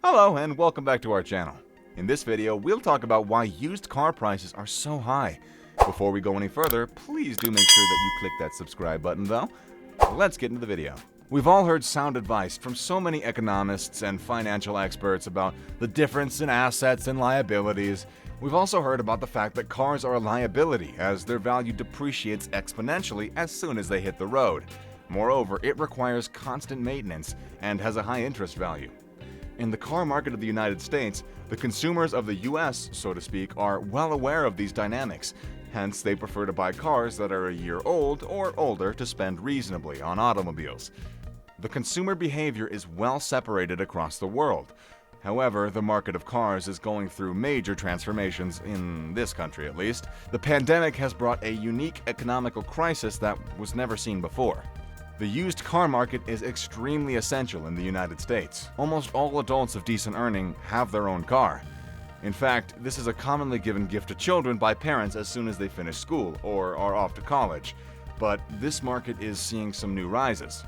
Hello and welcome back to our channel. In this video, we'll talk about why used car prices are so high. Before we go any further, please do make sure that you click that subscribe button though. Let's get into the video. We've all heard sound advice from so many economists and financial experts about the difference in assets and liabilities. We've also heard about the fact that cars are a liability as their value depreciates exponentially as soon as they hit the road. Moreover, it requires constant maintenance and has a high interest value. In the car market of the United States, the consumers of the US, so to speak, are well aware of these dynamics. Hence, they prefer to buy cars that are a year old or older to spend reasonably on automobiles. The consumer behavior is well separated across the world. However, the market of cars is going through major transformations, in this country at least. The pandemic has brought a unique economical crisis that was never seen before. The used car market is extremely essential in the United States. Almost all adults of decent earning have their own car. In fact, this is a commonly given gift to children by parents as soon as they finish school or are off to college. But this market is seeing some new rises.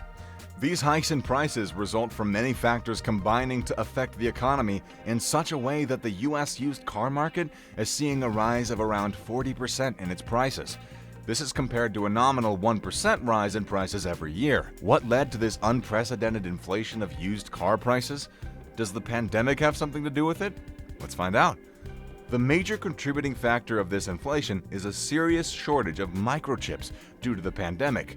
These hikes in prices result from many factors combining to affect the economy in such a way that the US used car market is seeing a rise of around 40% in its prices. This is compared to a nominal 1% rise in prices every year. What led to this unprecedented inflation of used car prices? Does the pandemic have something to do with it? Let's find out. The major contributing factor of this inflation is a serious shortage of microchips due to the pandemic.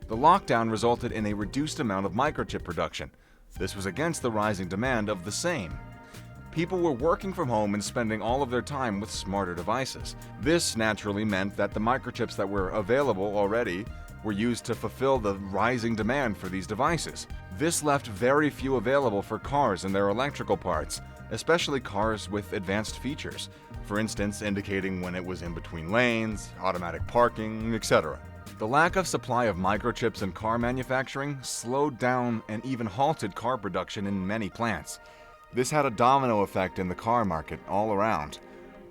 The lockdown resulted in a reduced amount of microchip production. This was against the rising demand of the same. People were working from home and spending all of their time with smarter devices. This naturally meant that the microchips that were available already were used to fulfill the rising demand for these devices. This left very few available for cars and their electrical parts, especially cars with advanced features, for instance indicating when it was in between lanes, automatic parking, etc. The lack of supply of microchips in car manufacturing slowed down and even halted car production in many plants. This had a domino effect in the car market all around.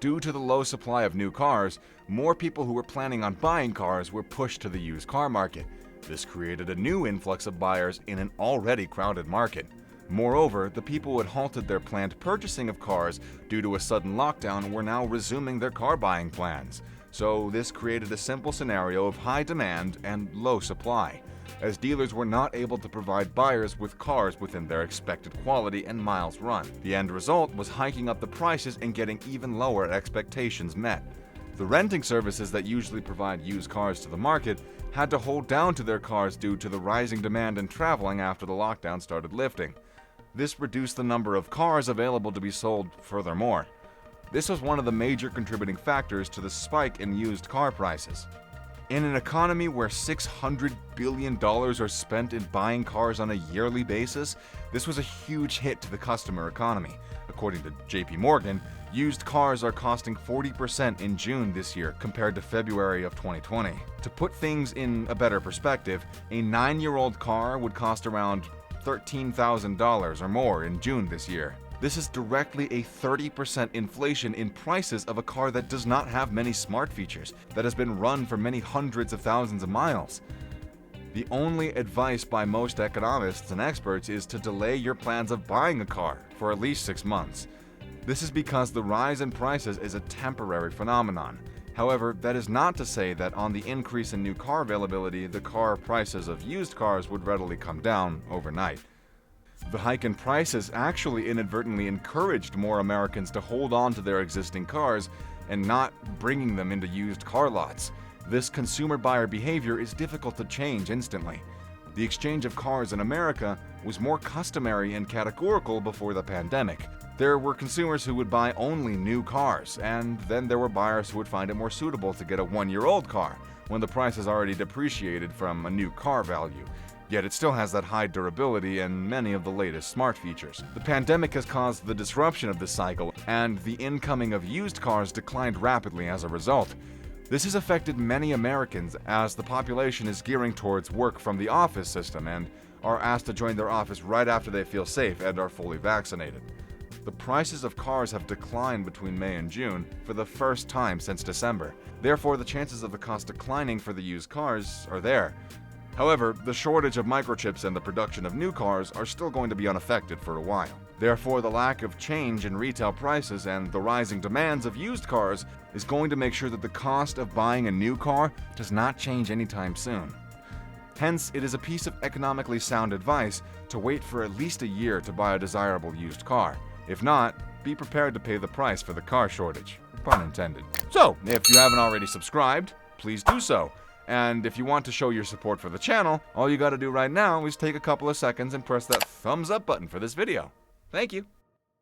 Due to the low supply of new cars, more people who were planning on buying cars were pushed to the used car market. This created a new influx of buyers in an already crowded market. Moreover, the people who had halted their planned purchasing of cars due to a sudden lockdown were now resuming their car buying plans. So this created a simple scenario of high demand and low supply, as dealers were not able to provide buyers with cars within their expected quality and miles run. The end result was hiking up the prices and getting even lower expectations met. The renting services that usually provide used cars to the market had to hold down to their cars due to the rising demand and traveling after the lockdown started lifting. This reduced the number of cars available to be sold furthermore. This was one of the major contributing factors to the spike in used car prices. In an economy where $600 billion are spent in buying cars on a yearly basis, this was a huge hit to the customer economy. According to JP Morgan, used cars are costing 40% in June this year compared to February of 2020. To put things in a better perspective, a 9-year-old car would cost around $13,000 or more in June this year. This is directly a 30% inflation in prices of a car that does not have many smart features, that has been run for many hundreds of thousands of miles. The only advice by most economists and experts is to delay your plans of buying a car for at least 6 months. This is because the rise in prices is a temporary phenomenon. However, that is not to say that on the increase in new car availability, the car prices of used cars would readily come down overnight. The hike in prices actually inadvertently encouraged more Americans to hold on to their existing cars and not bringing them into used car lots. This consumer buyer behavior is difficult to change instantly. The exchange of cars in America was more customary and categorical before the pandemic. There were consumers who would buy only new cars, and then there were buyers who would find it more suitable to get a 1-year-old car when the price has already depreciated from a new car value. Yet it still has that high durability and many of the latest smart features. The pandemic has caused the disruption of this cycle, and the incoming of used cars declined rapidly as a result. This has affected many Americans as the population is gearing towards work from the office system and are asked to join their office right after they feel safe and are fully vaccinated. The prices of cars have declined between May and June for the first time since December. Therefore, the chances of the cost declining for the used cars are there. However, the shortage of microchips and the production of new cars are still going to be unaffected for a while. Therefore, the lack of change in retail prices and the rising demands of used cars is going to make sure that the cost of buying a new car does not change anytime soon. Hence, it is a piece of economically sound advice to wait for at least a year to buy a desirable used car. If not, be prepared to pay the price for the car shortage. Pun intended. So, if you haven't already subscribed, please do so. And if you want to show your support for the channel, all you gotta do right now is take a couple of seconds and press that thumbs up button for this video. Thank you.